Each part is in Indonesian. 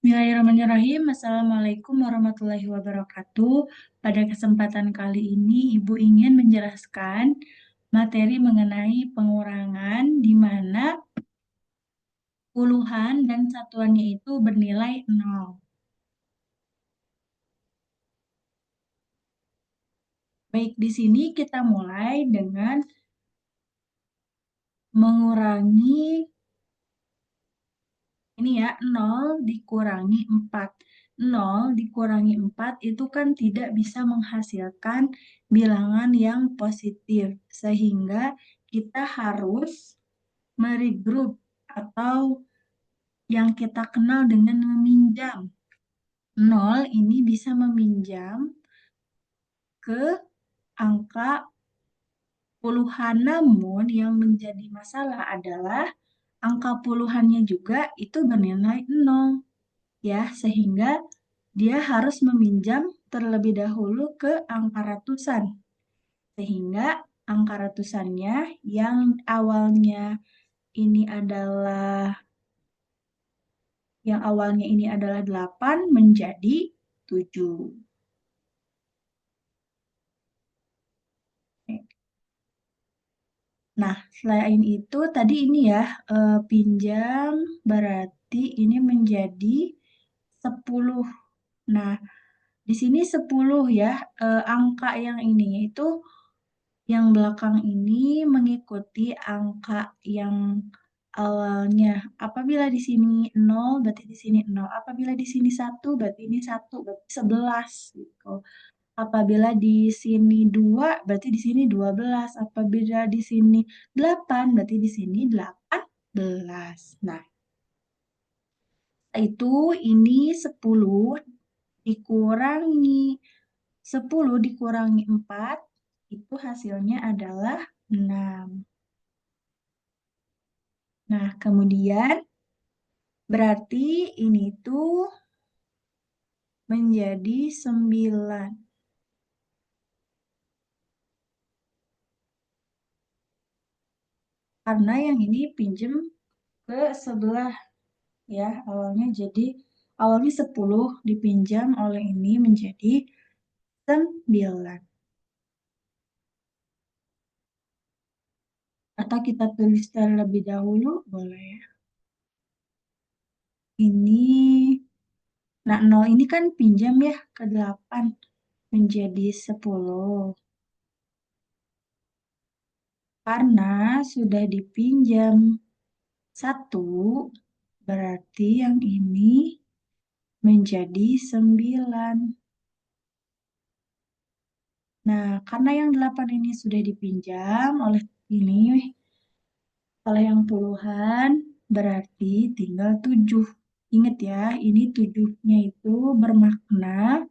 Bismillahirrahmanirrahim. Assalamualaikum warahmatullahi wabarakatuh. Pada kesempatan kali ini, Ibu ingin menjelaskan materi mengenai pengurangan di mana puluhan dan satuannya itu bernilai 0. Baik, di sini kita mulai dengan mengurangi ini ya, 0 dikurangi 4. 0 dikurangi 4 itu kan tidak bisa menghasilkan bilangan yang positif. Sehingga kita harus meregroup atau yang kita kenal dengan meminjam. 0 ini bisa meminjam ke angka puluhan. Namun yang menjadi masalah adalah angka puluhannya juga itu bernilai 0. Ya, sehingga dia harus meminjam terlebih dahulu ke angka ratusan. Sehingga angka ratusannya yang awalnya ini adalah 8 menjadi 7. Nah, selain itu tadi ini ya, pinjam berarti ini menjadi 10. Nah, di sini 10 ya, angka yang ini yaitu yang belakang ini mengikuti angka yang awalnya. Apabila di sini 0, berarti di sini 0. Apabila di sini 1, berarti ini 1, berarti 11 gitu. Apabila di sini 2, berarti di sini 12. Apabila di sini 8, berarti di sini 18. Nah, itu ini 10 dikurangi 4, itu hasilnya adalah 6. Nah, kemudian berarti ini tuh menjadi 9. Karena yang ini pinjem ke sebelah ya, awalnya 10 dipinjam oleh ini menjadi 9. Atau kita tulis terlebih dahulu, boleh ya. Ini, nah 0 ini kan pinjam ya ke 8 menjadi 10. Karena sudah dipinjam 1, berarti yang ini menjadi 9. Nah, karena yang 8 ini sudah dipinjam oleh yang puluhan, berarti tinggal 7. Ingat ya, ini 7-nya itu bermakna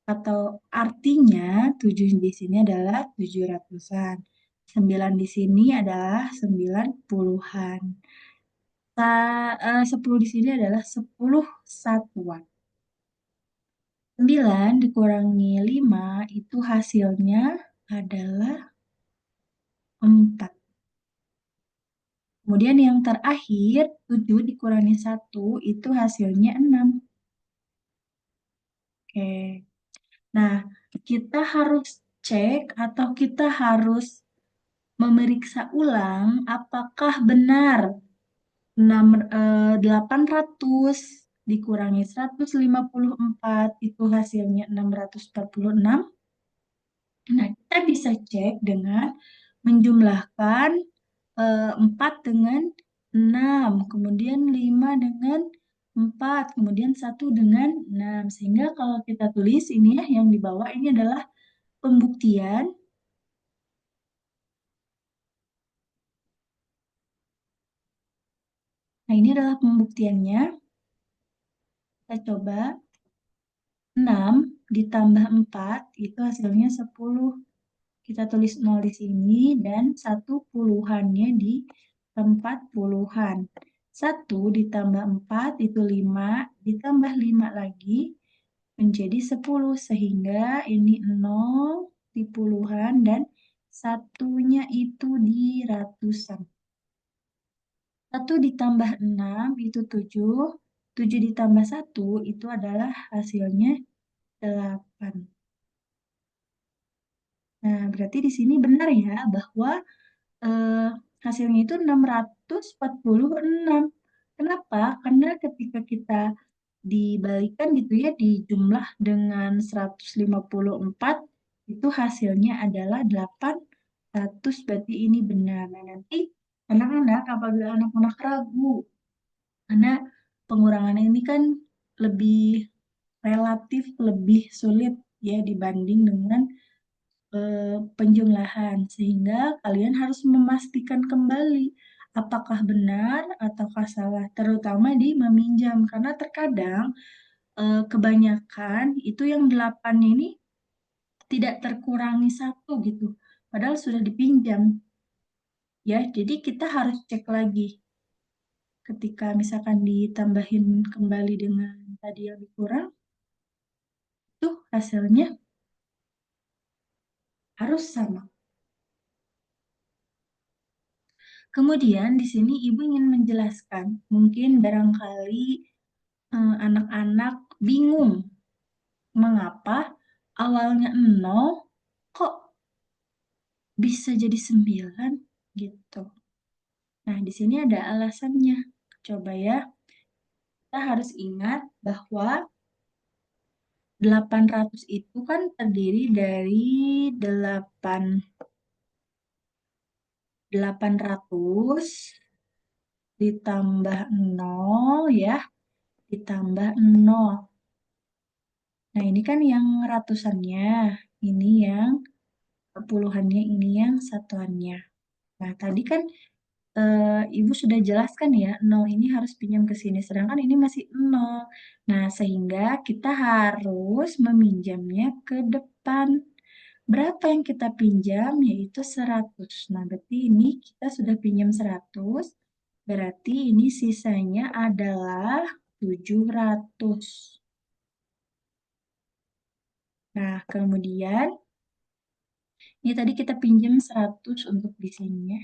atau artinya 7 di sini adalah 700-an. 9 di sini adalah 9 puluhan. 10 di sini adalah 10 satuan. 9 dikurangi 5 itu hasilnya adalah 4. Kemudian yang terakhir, 7 dikurangi 1 itu hasilnya 6. Oke. Nah, kita harus cek atau kita harus memeriksa ulang apakah benar 800 dikurangi 154 itu hasilnya 646. Nah, kita bisa cek dengan menjumlahkan 4 dengan 6, kemudian 5 dengan 4, kemudian 1 dengan 6. Sehingga kalau kita tulis ini ya, yang di bawah ini adalah pembuktian. Nah, ini adalah pembuktiannya. Kita coba 6 ditambah 4 itu hasilnya 10. Kita tulis 0 di sini dan 1 puluhannya di tempat puluhan. 1 ditambah 4 itu 5, ditambah 5 lagi menjadi 10. Sehingga ini 0 di puluhan dan satunya itu di ratusan. 1 ditambah 6 itu 7, 7 ditambah 1 itu adalah hasilnya 8. Nah, berarti di sini benar ya bahwa eh, hasilnya itu 646. Kenapa? Karena ketika kita dibalikan gitu ya, dijumlah dengan 154, itu hasilnya adalah 800, berarti ini benar. Nah, nanti anak-anak, apabila anak-anak ragu, karena pengurangan ini kan lebih relatif lebih sulit ya dibanding dengan penjumlahan, sehingga kalian harus memastikan kembali apakah benar ataukah salah, terutama di meminjam, karena terkadang kebanyakan itu yang 8 ini tidak terkurangi satu gitu, padahal sudah dipinjam ya, jadi kita harus cek lagi ketika misalkan ditambahin kembali dengan tadi yang dikurang, tuh hasilnya harus sama. Kemudian di sini ibu ingin menjelaskan, mungkin barangkali anak-anak bingung mengapa awalnya 0 kok bisa jadi 9 gitu. Nah, di sini ada alasannya. Coba ya, kita harus ingat bahwa 800 itu kan terdiri dari 800 ditambah 0 ya, ditambah 0. Nah, ini kan yang ratusannya, ini yang puluhannya, ini yang satuannya. Nah, tadi kan Ibu sudah jelaskan ya, 0 ini harus pinjam ke sini, sedangkan ini masih 0. Nah, sehingga kita harus meminjamnya ke depan. Berapa yang kita pinjam? Yaitu 100. Nah, berarti ini kita sudah pinjam 100, berarti ini sisanya adalah 700. Nah, kemudian ini tadi kita pinjam 100 untuk di sini ya.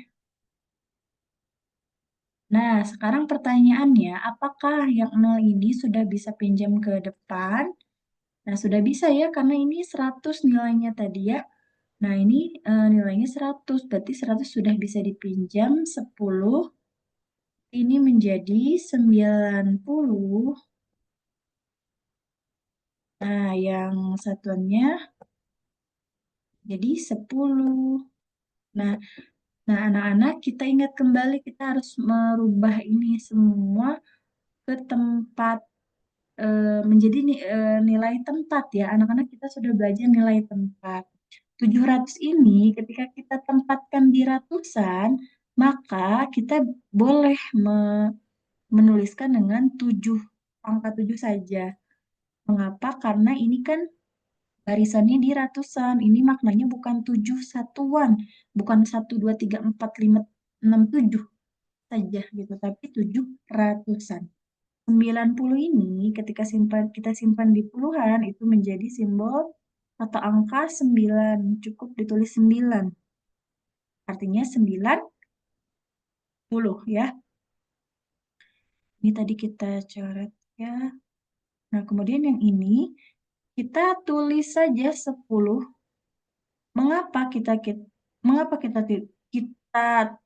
Nah, sekarang pertanyaannya, apakah yang 0 ini sudah bisa pinjam ke depan? Nah, sudah bisa ya, karena ini 100 nilainya tadi ya. Nah, ini nilainya 100, berarti 100 sudah bisa dipinjam 10. Ini menjadi 90. Nah, yang satuannya jadi 10. Nah, nah anak-anak kita ingat kembali kita harus merubah ini semua ke tempat menjadi nilai tempat ya. Anak-anak kita sudah belajar nilai tempat. 700 ini ketika kita tempatkan di ratusan, maka kita boleh menuliskan dengan 7, angka 7 saja. Mengapa? Karena ini kan barisannya di ratusan. Ini maknanya bukan 7 satuan, bukan 1, 2, 3, 4, 5, 6, 7 saja gitu, tapi 7 ratusan. 90 ini ketika kita simpan di puluhan itu menjadi simbol atau angka 9. Cukup ditulis 9. Artinya 90 ya. Ini tadi kita coret ya. Nah, kemudian yang ini kita tulis saja 10. Mengapa kita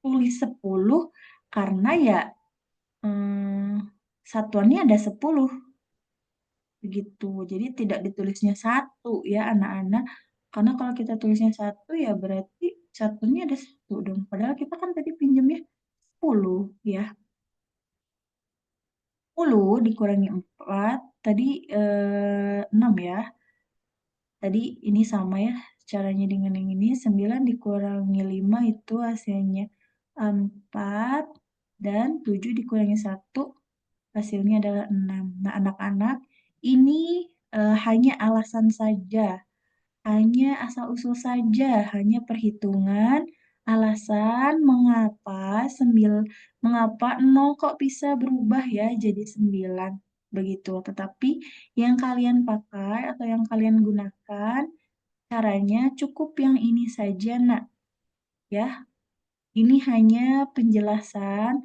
tulis 10? Karena ya satuannya ada 10. Begitu. Jadi tidak ditulisnya 1 ya anak-anak. Karena kalau kita tulisnya 1 ya berarti satunya ada 1 dong. Padahal kita kan tadi pinjamnya 10 ya. 10 dikurangi 4 tadi 6 ya. Tadi ini sama ya caranya dengan yang ini. 9 dikurangi 5 itu hasilnya 4. Dan 7 dikurangi 1 hasilnya adalah 6. Nah anak-anak ini hanya alasan saja. Hanya asal-usul saja, hanya perhitungan, alasan mengapa 0 kok bisa berubah ya jadi 9. Begitu. Tetapi yang kalian pakai atau yang kalian gunakan caranya cukup yang ini saja, Nak. Ya, ini hanya penjelasan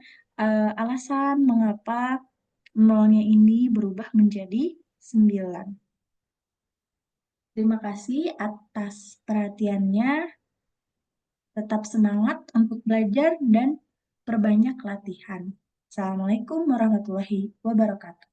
alasan mengapa nolnya ini berubah menjadi 9. Terima kasih atas perhatiannya. Tetap semangat untuk belajar dan perbanyak latihan. Assalamualaikum warahmatullahi wabarakatuh.